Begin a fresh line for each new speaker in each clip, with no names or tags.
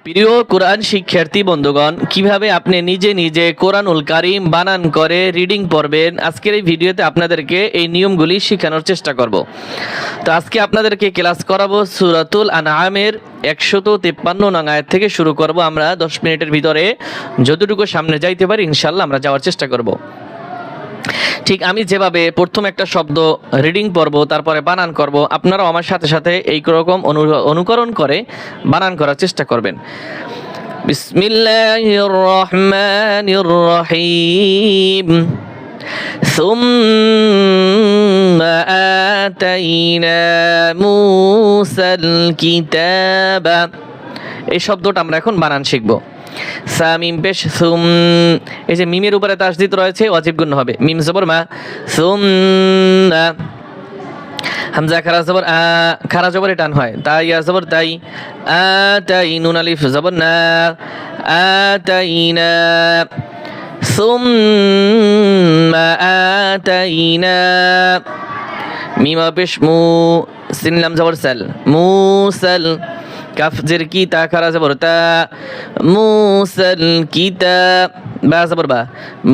প্রিয় কোরআন শিক্ষার্থী বন্ধুগণ, কিভাবে আপনি নিজে নিজে কোরআনুল কারীম বানান করে রিডিং পড়বেন, আজকের এই ভিডিওতে আপনাদেরকে এই নিয়মগুলি শেখানোর চেষ্টা করব। তো আজকে আপনাদেরকে ক্লাস করাবো সূরাতুল আনআমের 153 নং আয়াত থেকে শুরু করব। আমরা 10 মিনিটের ভিতরে যতটুকু সামনে যাইতে পারি ইনশাআল্লাহ আমরা যাওয়ার চেষ্টা করব। ঠিক আমি যেভাবে প্রথম একটা শব্দ রিডিং পড়ব, তারপরে বানান করব, আপনারাও আমার সাথে সাথে এই রকম অনুকরণ করে বানান করার চেষ্টা করবেন। বিসমিল্লাহির রহমানির রহিম। সুম্মা আতাইনা মূসাল কিতাবা। এই শব্দটা আমরা এখন বানান শিখব। সামিম পেশ সুম, এই যে মিমের উপরে তাসদিদ রয়েছে, ওয়াজিব গুণ হবে। মিম জবর মা, সুম্মা। হামজা খারা জবর আ, খারা জবরে টান হয়। তাই ইয়া জবর তাই, আতাই নুন আলিফ জবর না, আতাইনা। সুম্মা আতাইনা। মিম পেশ মু, সিন লাম জবর সাল, মুসাল। কাফ জের কি, তা খারা জবর তা, মুসাল কিতাব। বা জবর বা,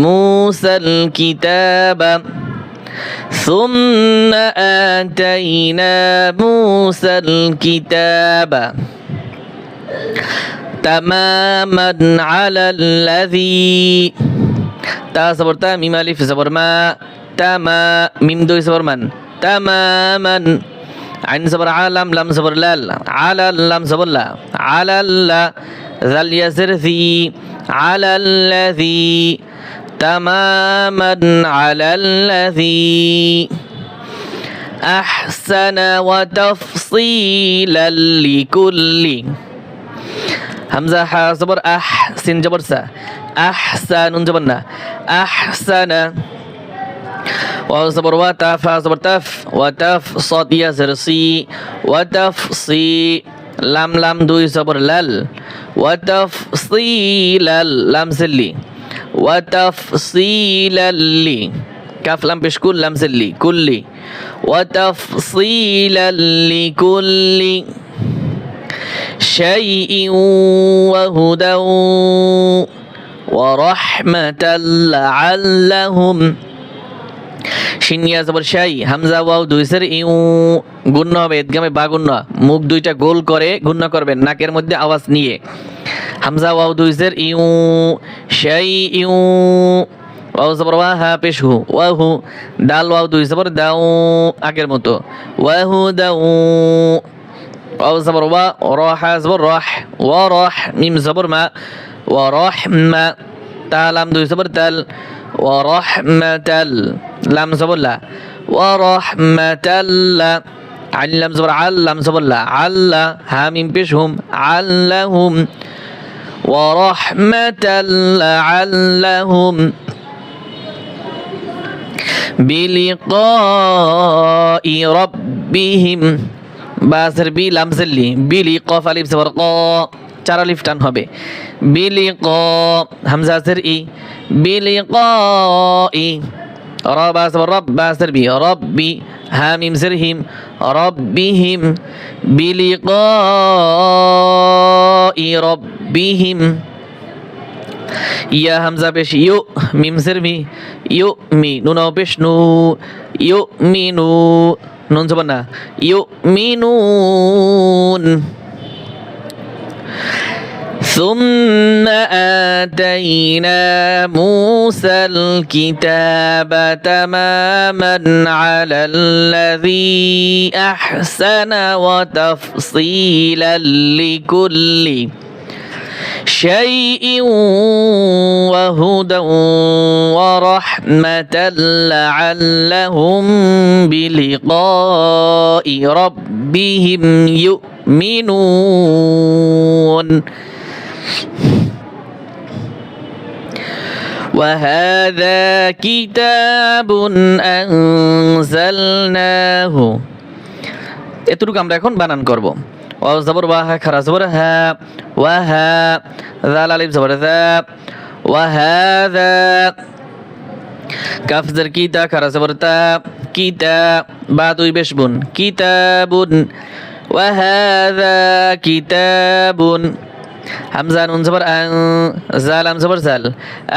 মুসাল কিতাবা। সুম্মা আতাইনা মুসাল কিতাবা তামামান আলাল্লাযী। তা জবর তা, মিম আলিফ জবর মা, তামা। মিম দুই জবর মান, তামামান। আইন জবর আলাম, লাম জবর লাল, আলাল লাম জবর লা, আলাল্লা। জাল ইয়াজের জি, আলাল্লাযী। তামামান আলাল্লাযী আহসানা ওয়া তাফসীলাল লিকুল্লি। হামজা হা জবর আহ, সিন জবর সা, আহসা নুন জবর না, আহসানা। ওয়াও জবর ওয়া, তা ফা জবর তাফ, ওয়া তাফ সাদ ইয়া জের সি, ওয়া তাফসি। লাম লাম দুই জবর লাল, ওয়া তাফসীলাল লাম জিল্লি, ওয়া তাফসীলাল লি। কাফ লাম পেশ কুল, লাম জিল্লি কুল্লি, ওয়া তাফসীলাল লিকুল্লি শাইইন ওয়া হুদান ওয়া রাহমাতাল লাআল্লাহুম। শিনিয়া জবর শাই, হামজা ওয়াও দুই সের ইউ, গুণ্য হবে ইদগামে বা গুণ্য। মুখ দুইটা গোল করে গুণ্য করবেন নাকের মধ্যে আওয়াজ নিয়ে। হামজা ওয়াও দুই সের ইউ, শাই ইউ। ওয়াও জবর ওয়া, হা পেশ হু, ওয়াহু। ডাল ওয়াও দুই জবর দাও, আগের মতো, ওয়াহু দাও। ওয়াও জবর ওয়া, র হা জবর রহ, ওয়া রহ। মিম জবর মা, ওয়া রহমা। তা লাম দুই জবর তাল, ওয়া রহমাতাল। লাম জবর লা, ওয়া রহমাতাল্লা। আইন লাম জবর আল, লাম জবর লা, আল্লা। হা মিম পেশ হুম, আল্লাহুম। ওয়া রহমাতাল্লা আল্লাহুম বিলিকাই রাব্বিহিম। বাসের বি, লাম জিল্লি, বিলি। কফ আলিফ জবর ক, চার আলিফ টান হবে। বিলিক। হামজা জের ই, বিলিকাই। র বা জবর রব, বাসের বি, রব্বি। হা মিম জের হিম, রব্বিহিম বিলিকাই রাব্বিহিম। ইয়া হামজা পেশ ইউ, মিম জের মি, ইউ মি। নুন পেশ নু, ইউ মিনু। নুন জবর না, ইউ মিনুন। ثم آتينا موسى الكتاب تماما على الذي أحسن وتفصيلا لكل شيء وهدى ورحمة لعلهم بلقاء ربهم يؤمنون وهذا كتاب أنزلناه। এতটুকু আমরা এখন বানান করব। ওয়াও জবর ওয়া, হা খারা জবর হা, ওয়া হা। জাল আলিফ জবর যা, ওয়া হাযা। কাফ জের কি, তা খারা জবর তা, কিতা। বা দুই বেশ বুন, কিতাবুন। ওয়া হাযা কিতাবুন। হামজা নুন জবর আং, জাল আম জবর জাল,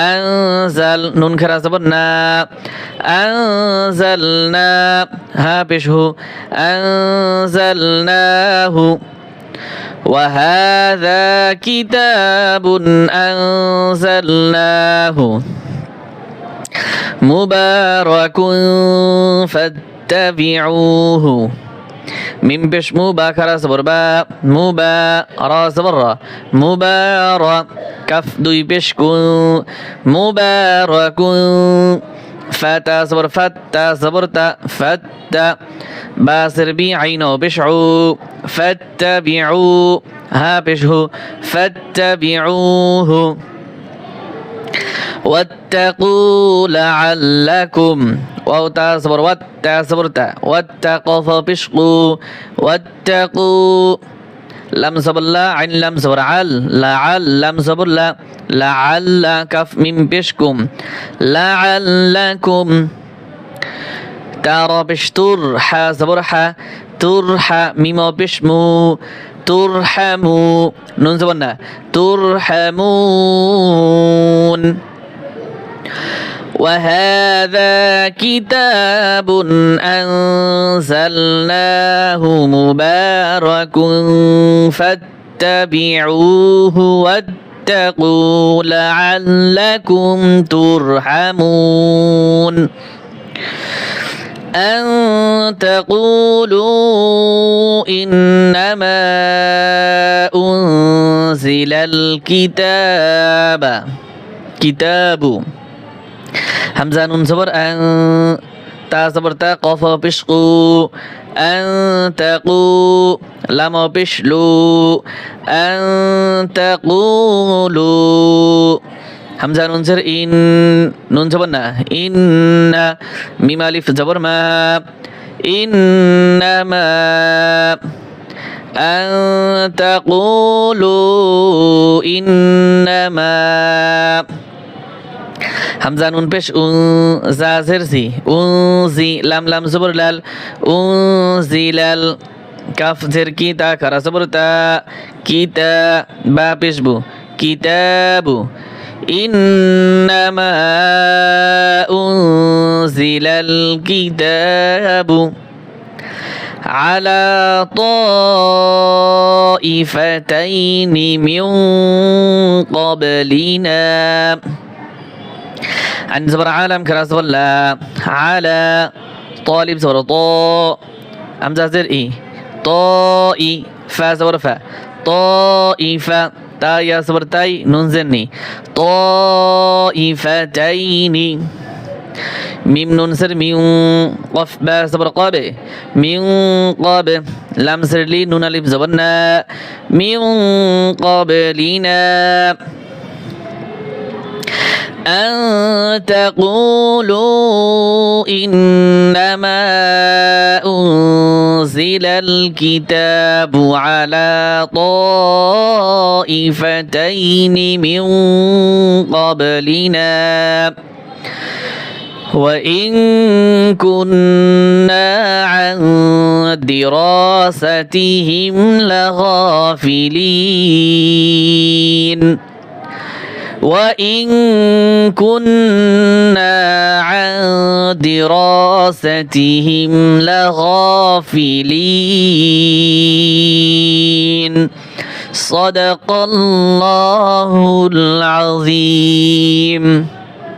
আনজাল নুন খারা জবর না, আনজালনা হা পেশ হু, আনজালনাহু। وهذا كتاب أنزلناه مبارك فاتبعوه মিম পেশ মু বা খারা সবর বা মু বা রা সবর রা মুবারাক কাফ দুই পেশ কু মুবারাকুন ফাতা সবর ফাত্তা সবর তা ফাত্তা বা সরবি আইনো পেশ উ ফাত্তাবিউ হা পেশ হু ফাত্তাবিউহু واتقوا لعلكم واو تا صبر وات صبر تا واتقوا فبشقوا واتقوا لم صبر لا عين لم صبر عل لعل لم صبر لا لعل كف من بشكم لعلكم ترى بشتر ح صبر ح ترح ميم بشمو ترحموا نون صبرنا ترحمون وهذا كتاب أنزلناه مبارك فاتبعوه واتقوا لعلكم ترحمون أن تقولوا إنما أنزل الكتاب كتاب হামজা নুন জবর আং তা জবর তা কফ পেশকু আং তাকু লাম পেশলু আং তাকুলু হামজা নুন জের ইন নুন জবর না ইন্না মিম আলিফ জবর মা ইন্নামা আং তাকুলু ইন্নামা হামজা নুন পেশ উ জা জের জি উ জি লাম লাম জবর লাল উ জি লাল কাফ জের কি তা খারা জবর তা কিতা বা পেশ বু কিতাবু ইন্নামা উনজিলাল কিতাবু على طائفتين من قبلنا عن زبر عالم كراس ولا على طالب زبر طا همزة زر إي طائي فا زبر فا طائفة تا يا زبر تاي نون زني طائفتين ميم نون سر ميم قف با زبر قاب من قاب لام سر لي نون ألف زبرنا من قبلنا أن تقولوا إنما أنزل الكتاب على طائفتين من قبلنا وإن كنا عن دراستهم لغافلين وإن كنا عن دراستهم لغافلين صدق الله العظيم